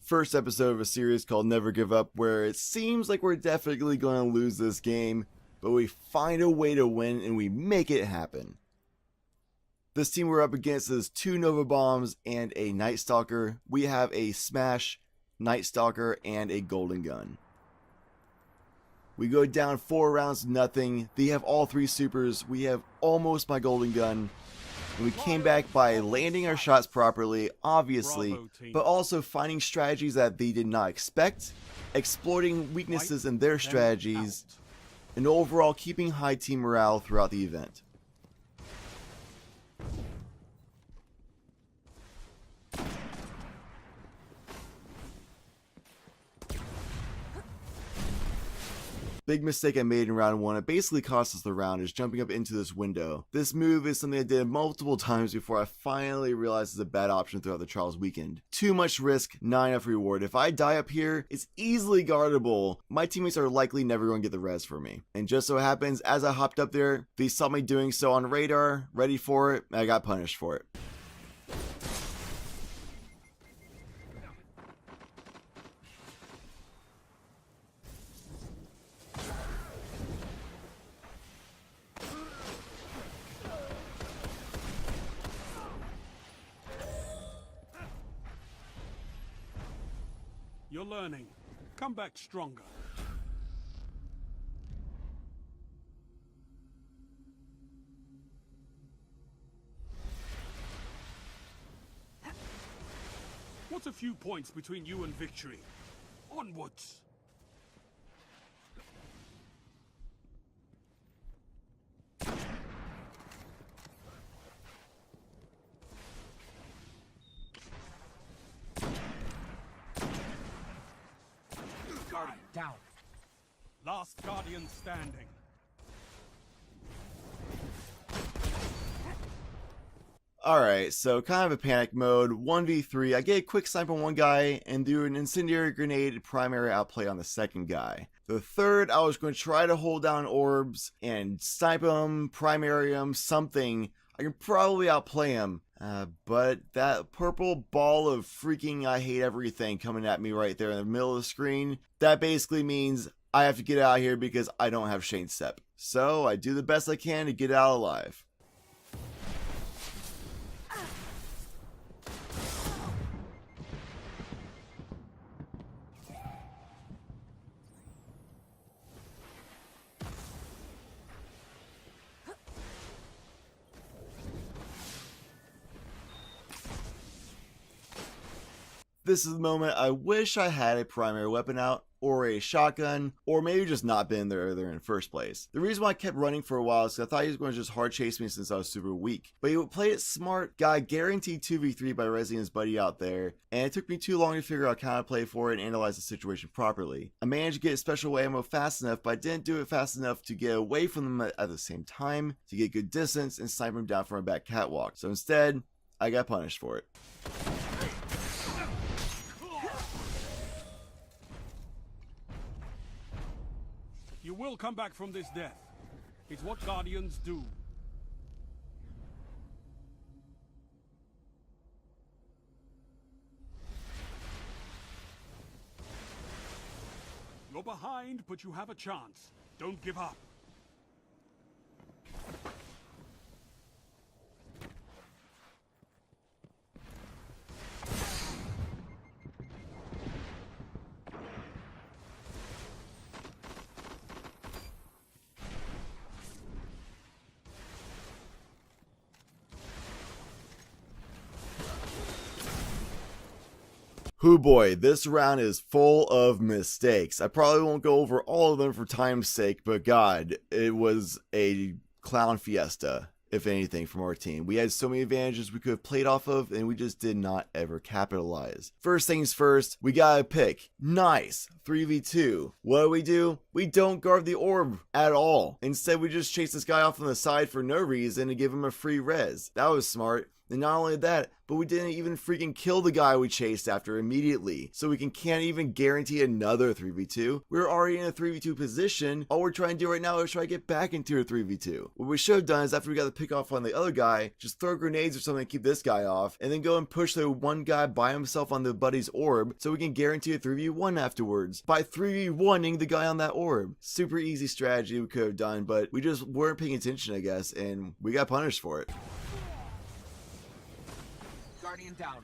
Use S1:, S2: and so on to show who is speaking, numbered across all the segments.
S1: first episode of a series called Never Give Up, where it seems like we're definitely going to lose this game, but we find a way to win and we make it happen. This team we're up against is 2 Nova Bombs and a Night Stalker. We have a Smash, Night Stalker, and a Golden Gun. We go down 4 rounds to nothing. They have all 3 supers. We have almost my Golden Gun. And we came back by landing our shots properly, obviously, but also finding strategies that they did not expect, exploiting weaknesses in their strategies, and overall keeping high team morale throughout the event. Big mistake I made in round 1, it basically cost us the round, is jumping up into this window. This move is something I did multiple times before I finally realized it's a bad option throughout the Trials weekend. Too much risk, not enough reward. If I die up here, it's easily guardable. My teammates are likely never going to get the res for me. And just so happens, as I hopped up there, they saw me doing so on radar, ready for it, and I got punished for it.
S2: You're learning. Come back stronger. What's a few points between you and victory? Onwards!
S3: Down.
S2: Last Guardian standing.
S1: Alright, so kind of a panic mode, 1v3, I get a quick snipe on one guy and do an incendiary grenade primary outplay on the second guy. The third, I was going to try to hold down orbs and snipe him, primary him, something. I can probably outplay him. But that purple ball of freaking I hate everything coming at me right there in the middle of the screen, that basically means I have to get out of here because I don't have Shane Step. So I do the best I can to get out alive. This is the moment I wish I had a primary weapon out, or a shotgun, or maybe just not been there in the first place. The reason why I kept running for a while is because I thought he was going to just hard chase me since I was super weak. But he played it smart, got a guaranteed 2v3 by resing his buddy out there, and it took me too long to figure out how to play for it and analyze the situation properly. I managed to get special ammo fast enough, but I didn't do it fast enough to get away from them at the same time, to get good distance and snipe him down from a back catwalk. So instead, I got punished for it.
S2: You will come back from this death. It's what Guardians do. You're behind, but you have a chance. Don't give up.
S1: Hoo boy, this round is full of mistakes. I probably won't go over all of them for time's sake, but god, it was a clown fiesta, if anything, from our team. We had so many advantages we could have played off of, and we just did not ever capitalize. First things first, we got a pick. Nice, 3v2. What do? We don't guard the orb at all. Instead, we just chase this guy off on the side for no reason and give him a free res. That was smart. And not only that, but we didn't even freaking kill the guy we chased after immediately. So we can't even guarantee another 3v2. We're already in a 3v2 position. All we're trying to do right now is try to get back into a 3v2. What we should have done is after we got the pick off on the other guy, just throw grenades or something to keep this guy off, and then go and push the one guy by himself on the buddy's orb so we can guarantee a 3v1 afterwards by 3v1ing the guy on that orb. Super easy strategy we could have done, but we just weren't paying attention, I guess, and we got punished for it.
S3: Guardian down.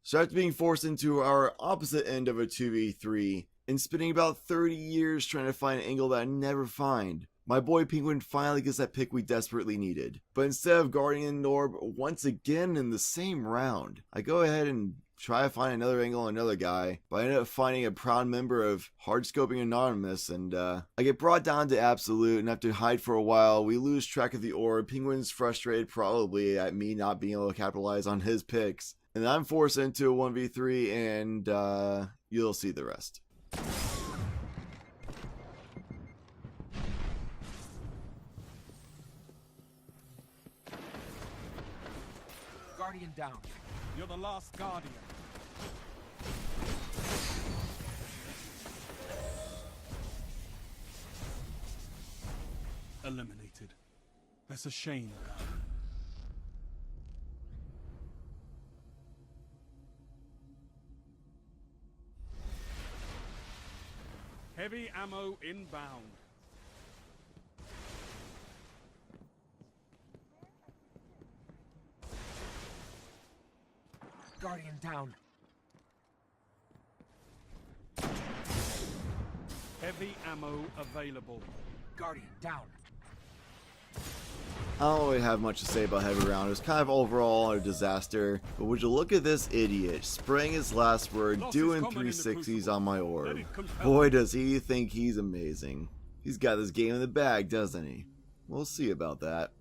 S1: So after being forced into our opposite end of a 2v3 and spending about 30 years trying to find an angle that I never find, my boy Penguin finally gets that pick we desperately needed. But instead of guarding the orb once again in the same round, I go ahead and try to find another angle on another guy, but I end up finding a proud member of Hardscoping Anonymous, and I get brought down to absolute and have to hide for a while. We lose track of the orb. Penguin's frustrated probably at me not being able to capitalize on his picks. And I'm forced into a 1v3, and you'll see the rest.
S3: Guardian down.
S2: You're the last Guardian. Eliminated. That's a shame. Heavy ammo inbound.
S3: Guardian down.
S2: Heavy ammo available.
S3: Guardian down.
S1: I don't really have much to say about Heavy Round. It was kind of overall a disaster. But would you look at this idiot spraying his last word, doing 360s on my orb. Boy, does he think he's amazing. He's got this game in the bag, doesn't he? We'll see about that.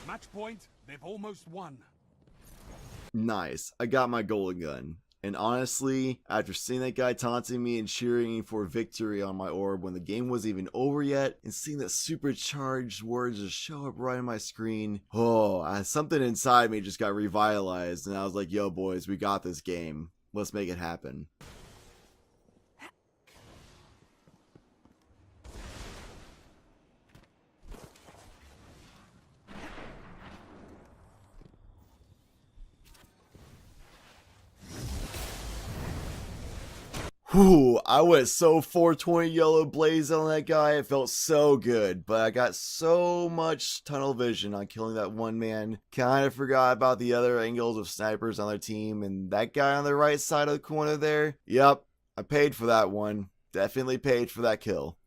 S2: Match point. They've almost won.
S1: Nice. I got my golden gun. And honestly, after seeing that guy taunting me and cheering for victory on my orb when the game wasn't even over yet, and seeing that supercharged words just show up right on my screen, something inside me just got revitalized, and I was like, yo boys, we got this game. Let's make it happen. Whew, I went so 420 yellow blaze on that guy, it felt so good, but I got so much tunnel vision on killing that one man, kind of forgot about the other angles of snipers on their team, and that guy on the right side of the corner there, yep, I paid for that one, definitely paid for that kill.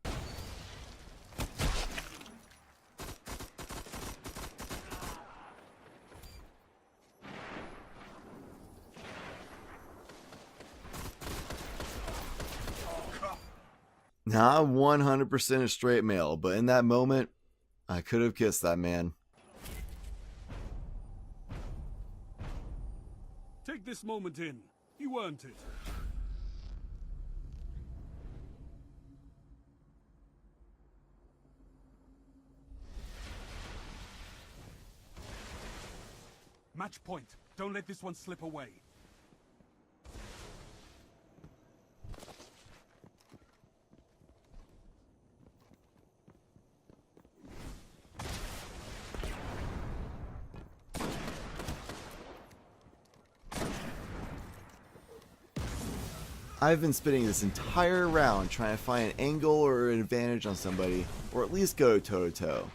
S1: Now I'm 100% a straight male, but in that moment, I could have kissed that man.
S2: Take this moment in. You earned it. Match point. Don't let this one slip away.
S1: I've been spending this entire round trying to find an angle or an advantage on somebody, or at least go toe to toe.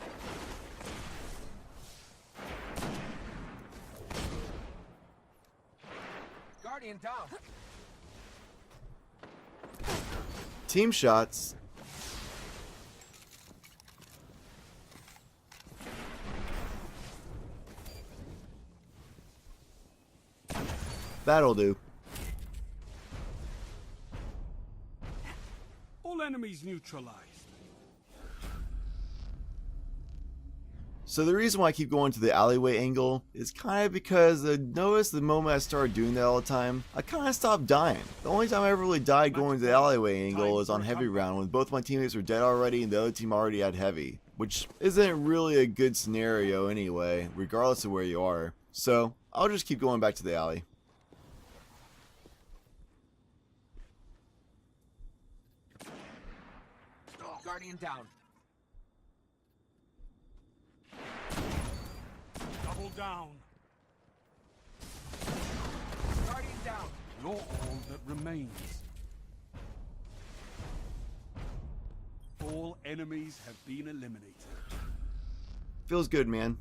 S3: Guardian down.
S1: Team shots. That'll do.
S2: All enemies neutralized.
S1: So the reason why I keep going to the alleyway angle is kind of because I noticed the moment I started doing that all the time, I kind of stopped dying. The only time I ever really died going to the alleyway angle is on heavy round when both my teammates were dead already and the other team already had heavy, which isn't really a good scenario anyway, regardless of where you are. So I'll just keep going back to the alley.
S3: Guardian down.
S2: Double down.
S3: Guardian down.
S2: You're all that remains. All enemies have been eliminated.
S1: Feels good, man.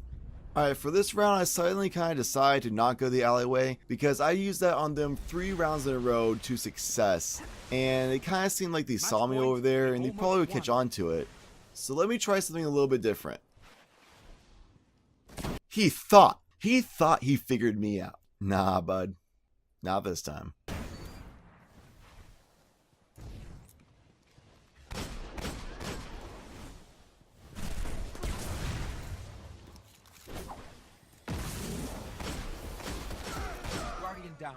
S1: Alright, for this round I suddenly kind of decided to not go the alleyway because I used that on them 3 rounds in a row to success. And it kind of seemed like they saw me over there and they probably would catch on to it. So let me try something a little bit different. He thought he figured me out. Nah, bud. Not this time.
S3: Guardian down.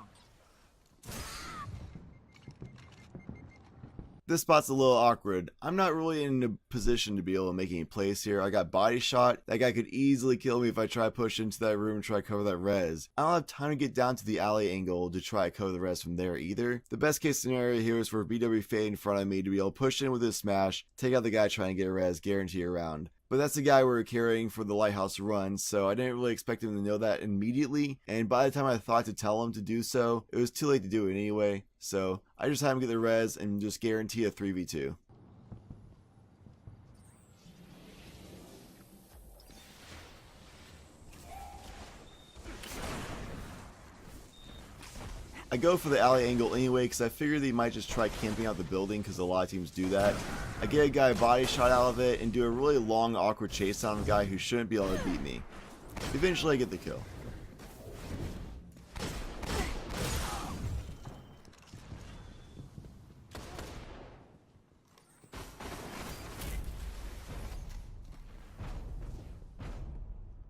S1: This spot's a little awkward. I'm not really in a position to be able to make any plays here. I got body shot. That guy could easily kill me if I try to push into that room and try to cover that res. I don't have time to get down to the alley angle to try to cover the res from there either. The best case scenario here is for BW Fade in front of me to be able to push in with his smash, take out the guy trying to get a res, guarantee a round. But that's the guy we were carrying for the lighthouse run, so I didn't really expect him to know that immediately, and by the time I thought to tell him to do so, it was too late to do it anyway, so I just had him get the res and just guarantee a 3v2. I go for the alley angle anyway because I figured they might just try camping out the building because a lot of teams do that. I get a guy body shot out of it and do a really long awkward chase on a guy who shouldn't be able to beat me. Eventually I get the kill.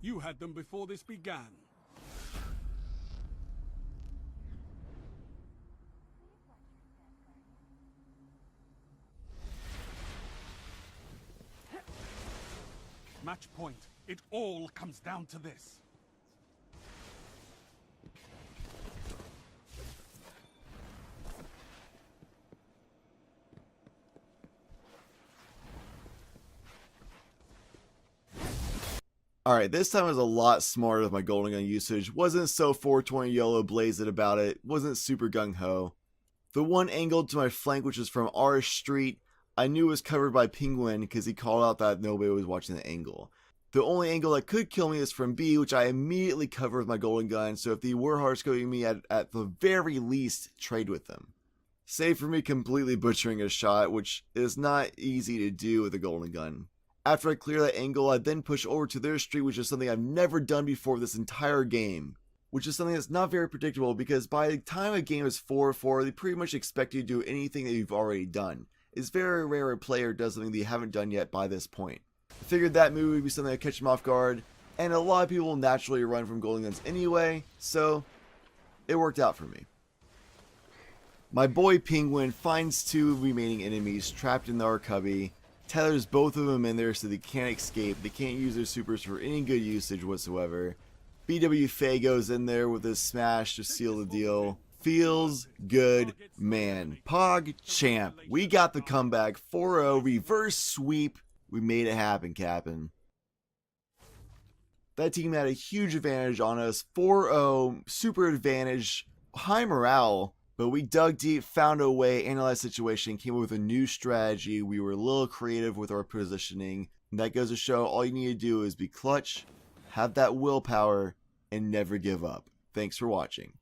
S2: You had them before this began. Match point. It all comes down to this.
S1: Alright, this time I was a lot smarter with my golden gun usage. Wasn't so 420 YOLO blazed about it. Wasn't super gung-ho. The one angled to my flank, which was from R Street, I knew was covered by Penguin because he called out that nobody was watching the angle. The only angle that could kill me is from B, which I immediately covered with my golden gun, so if they were hard scoping me, at the very least, trade with them. Save for me completely butchering a shot, which is not easy to do with a golden gun. After I clear that angle, I then push over to their street, which is something I've never done before this entire game. Which is something that's not very predictable because by the time a game is 4-4, they pretty much expect you to do anything that you've already done. It's very rare a player does something they haven't done yet by this point. I figured that move would be something that would catch them off guard, and a lot of people naturally run from golden guns anyway, so it worked out for me. My boy Penguin finds 2 remaining enemies trapped in our cubby, tethers both of them in there so they can't escape, they can't use their supers for any good usage whatsoever. BW Faye goes in there with his smash to seal the deal. Feels good, man. Pog champ. We got the comeback. 4-0 reverse sweep. We made it happen, Captain. That team had a huge advantage on us. 4-0, super advantage, high morale. But we dug deep, found a way, analyzed the situation, came up with a new strategy. We were a little creative with our positioning. And that goes to show all you need to do is be clutch, have that willpower, and never give up. Thanks for watching.